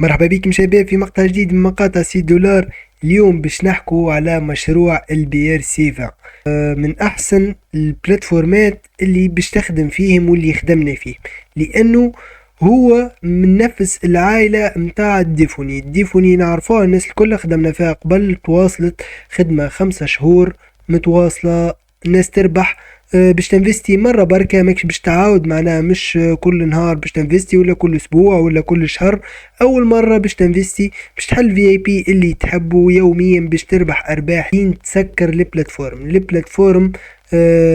مرحبا بكم شباب في مقطع جديد من مقاطع سي دولار. اليوم باش نحكوا على مشروع البي ار سي 20. من احسن البلاتفورمات اللي باش تخدم فيهم واللي خدمنا فيه، لانه هو من نفس العائلة متاع الديفوني نعرفوها الناس الكل، خدمنا فيها قبل، تواصلت خدمة 5 شهور متواصلة، الناس تربح. باش تنفستي مرة بركة، ماكش باش تعاود، معناها مش كل نهار باش تنفستي ولا كل اسبوع ولا كل شهر. اول مرة باش تنفستي باش تحل في اي بي اللي تحبه يوميا، باش تربح ارباح تسكر البلاتفورم.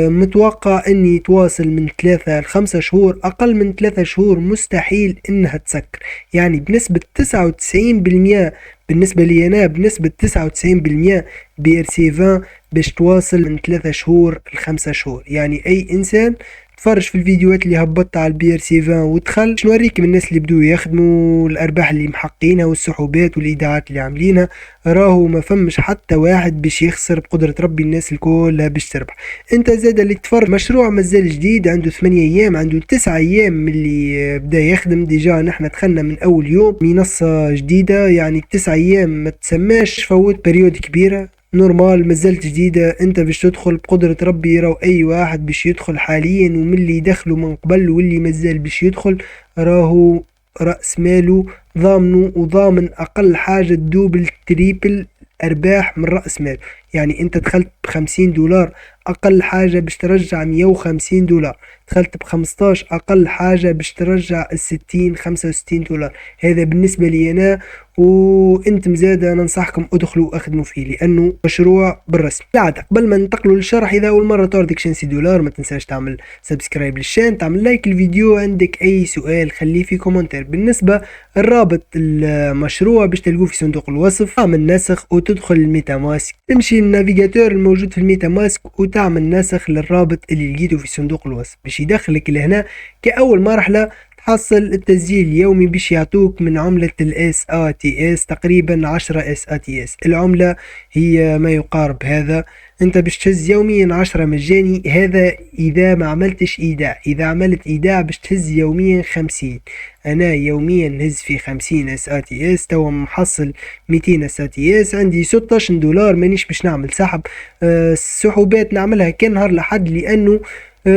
متوقع اني يتواصل من 3 ل5 شهور، اقل من 3 شهور مستحيل انها تسكر، يعني بنسبة 99%. بالنسبة لي انا بنسبة 99% بي ار سي 20 باش تواصل من 3 شهور ل5 شهور. يعني اي انسان تفرج في الفيديوهات اللي هبطت على البي ار سي 20 ودخل، باش نوريك من الناس اللي بدو يخدموا الارباح اللي محققينها والسحوبات والايداعات اللي عاملينها. راهو ما فمش حتى واحد باش يخسر، بقدرة ربي الناس الكل باش تربح. انت زاد اللي تفرج، مشروع مازال جديد، عنده 8 ايام، عنده 9 ايام من اللي بدا يخدم. ديجا نحنا دخلنا من اول يوم منصة جديدة، يعني 9 ايام ما تسماش فوت بريود كبيرة، نورمال مازالت جديدة. انت باش تدخل بقدرة ربي، راهو اي واحد باش يدخل حاليا ومن اللي دخلوا من قبل واللي مازال باش يدخل، راهو رأس ماله ضامنه، وضامن اقل حاجة دوبل تريبل ارباح من رأس ماله. يعني انت دخلت ب50 دولار، اقل حاجة باش ترجع 150 دولار. دخلت ب15 اقل حاجة باش ترجع 65 دولار. هذا بالنسبة لي انا، وانت مزادة ننصحكم ادخلوا اخدموا فيه لانه مشروع بالرسم. بعد قبل ما ننتقلوا للشرح، اذا اول مرة تعرضك شانسي دولار ما تنساش تعمل سبسكرايب للشان، تعمل لايك الفيديو، عندك اي سؤال خليه في كومنتر. بالنسبة الرابط المشروع باش تلقوه في صندوق الوصف، تعمل نسخ وتدخل الميتا ماسك، تمشي للنافيجاتور الموجود في الميتا ماسك وتعمل نسخ للرابط اللي لقيته في صندوق الوصف، باش يدخلك لهنا كأول مرحلة. تحصل التسجيل اليومي باش يعطوك من عملة الاس ا تي اس تقريبا 10 اس ا تي اس، العملة هي ما يقارب هذا. انت باش تهز يوميا 10 مجاني، هذا اذا ما عملتش ايداع. اذا عملت ايداع باش تهز يوميا 50. انا يوميا نهز في 50 اس ا تي اس، توا محصل 200 اس ا تي اس، عندي 16 دولار. مانيش باش نعمل سحب، السحوبات نعملها كان نهار لحد، لانه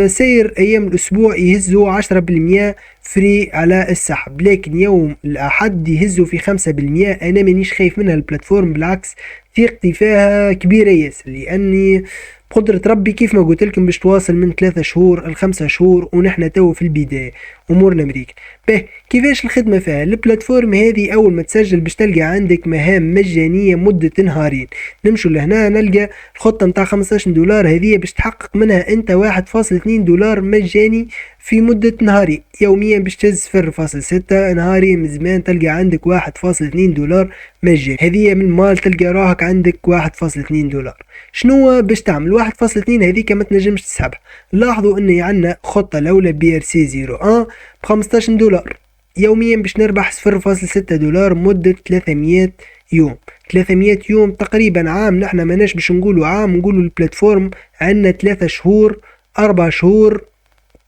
سير ايام الاسبوع يهزوا 10% فري على السحب، لكن يوم الاحد يهزوا في 5%. انا مانيش خايف منها البلاتفورم، بالعكس ثقتي فيها كبيرة ياسر، لاني بقدرة ربي كيف ما قلت لكم باش تواصل من 3 شهور ل5 شهور، ونحن تو في البداية امورنا مريك. به كيفاش الخدمة فيها؟ البلاتفورم هذه اول ما تسجل باش تلقى عندك مهام مجانية مدة نهارين. نمشوا لهنا نلقى الخطة متاع 15 دولار، هذه باش تحقق منها انت 1.2 دولار مجاني في مدة نهارين. يوميا باش تهز 0.6 نهاري، من زمان تلقى عندك 1.2 دولار مجاني. هذه من مال تلقى راهك عندك 1.2 دولار. شنو باش تعمل 1.2 هذيك؟ ما تنجمش تسحبها. لاحظوا ان عندنا خطة الاولى بي ار سي 01 ب 15 دولار، يوميا باش نربح 0.6 دولار مدة 300 يوم. 300 يوم تقريبا عام، نحنا ماناش باش نقولوا عام، نقولوا البلاتفورم عندنا 3 شهور 4 شهور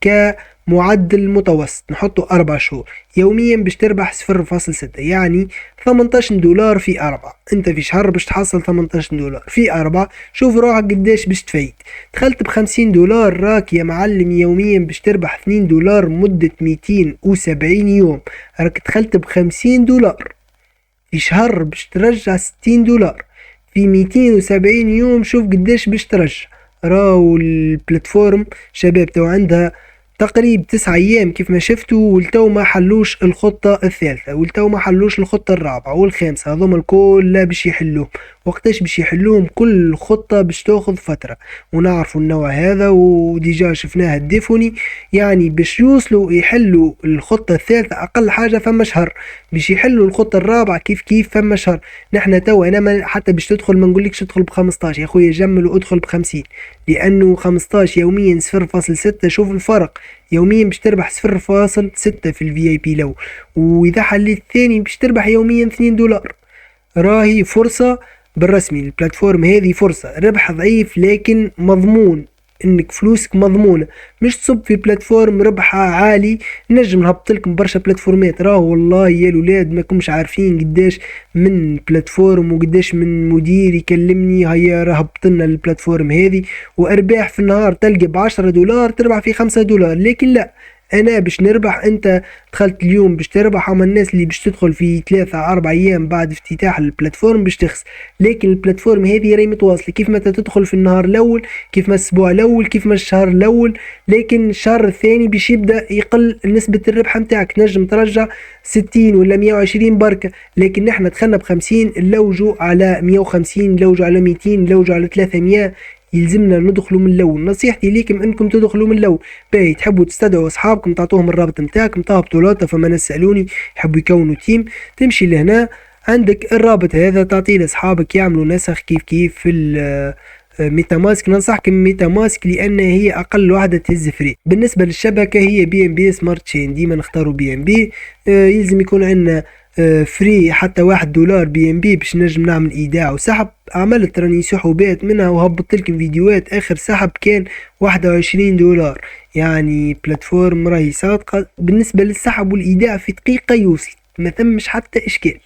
كمعدل متوسط، نحطوا 4 شهور. يوميا باش تربح 0.6، يعني 18 دولار في 4. انت في شهر باش تحصل 18 دولار في 4، شوف روحك قداش باش تفيد. دخلت ب50 دولار، راك يا معلم يوميا باش تربح 2 دولار مدة 270 يوم. راك دخلت ب50 دولار في شهر باش ترجع 60 دولار في 270 يوم، شوف قداش باش ترجع. راهو البلاتفورم شباب تو عندها تقريب 9 ايام كيف ما شفتوا، والتو ما حلوش الخطة الثالثة، والتو ما حلوش الخطة الرابعة والخامسة، هذوما الكل لا باش يحلوهم. وقتاش باش يحلوهم؟ كل خطة باش تاخذ فترة، ونعرفوا النوع هذا وديجا شفناها الديفوني. يعني باش يوصلوا يحلوا الخطة الثالثة اقل حاجة فما شهر، باش يحلوا الخطة الرابعة كيف فما شهر. نحنا تو انا ما حتى باش تدخل ما نقولكش تدخل ب15 يا خويا، جمل وادخل ب50، لانه 15 يوميا 0.6. شوف الفرق، يوميا باش تربح 0.6 في الفي اي بي لو، واذا حليت ثاني باش تربح يوميا 2 دولار. راهي فرصة بالرسمي، البلاتفورم هذه فرصة، ربح ضعيف لكن مضمون انك فلوسك مضمونة، مش تصب في بلاتفورم ربحها عالي. نجم نهبط لكم برشا بلاتفورمات، راه والله يا الولاد ما كنتش عارفين قداش من بلاتفورم وقداش من مدير يكلمني هيا راه هبط لنا البلاتفورم هذه، وارباح في النهار تلقى ب10 دولار تربح في 5 دولار. لكن لا، انا باش نربح، انت دخلت اليوم باش تربح، اما الناس اللي باش تدخل في 3 4 ايام بعد افتتاح البلاتفورم باش تخسر. لكن البلاتفورم هذه راهي متواصله، كيف ما تدخل في النهار الاول، كيف ما الاسبوع الاول، كيف ما الشهر الاول، لكن الشهر الثاني باش يبدا يقل نسبه الربح نتاعك، نجم ترجع 60 ولا 120 بركه. لكن نحنا دخلنا ب50، نلوجوا على 150، نلوجوا على 200، نلوجوا على 300. يلزمنا ندخلوا من الاول. نصيحتي ليكم انكم تدخلوا من الاول. باهي تحبوا تستدعوا اصحابكم تعطوهم الرابط نتاعكم، تهبطوا لوطه، فما ناس سالوني يحبوا يكونوا تيم، تمشي لهنا عندك الرابط هذا تعطيه لاصحابك يعملوا نسخ كيف كيف في ميتا ماسك. ننصحكم ميتا ماسك لان هي اقل واحده تهز فري. بالنسبه للشبكه هي بي ام بي سمارت تشين، ديما نختاروا بي ام بي. يلزم يكون عندنا فري حتى 1 دولار بي ام بي باش نجم نعمل ايداع وسحب. عملت راني سحوبات منها وهبطت لكم فيديوهات، اخر سحب كان 21 دولار. يعني بلاتفورم راهي صادقة بالنسبة للسحب والايداع، في دقيقة يوصل، ما ثمش حتى اشكال.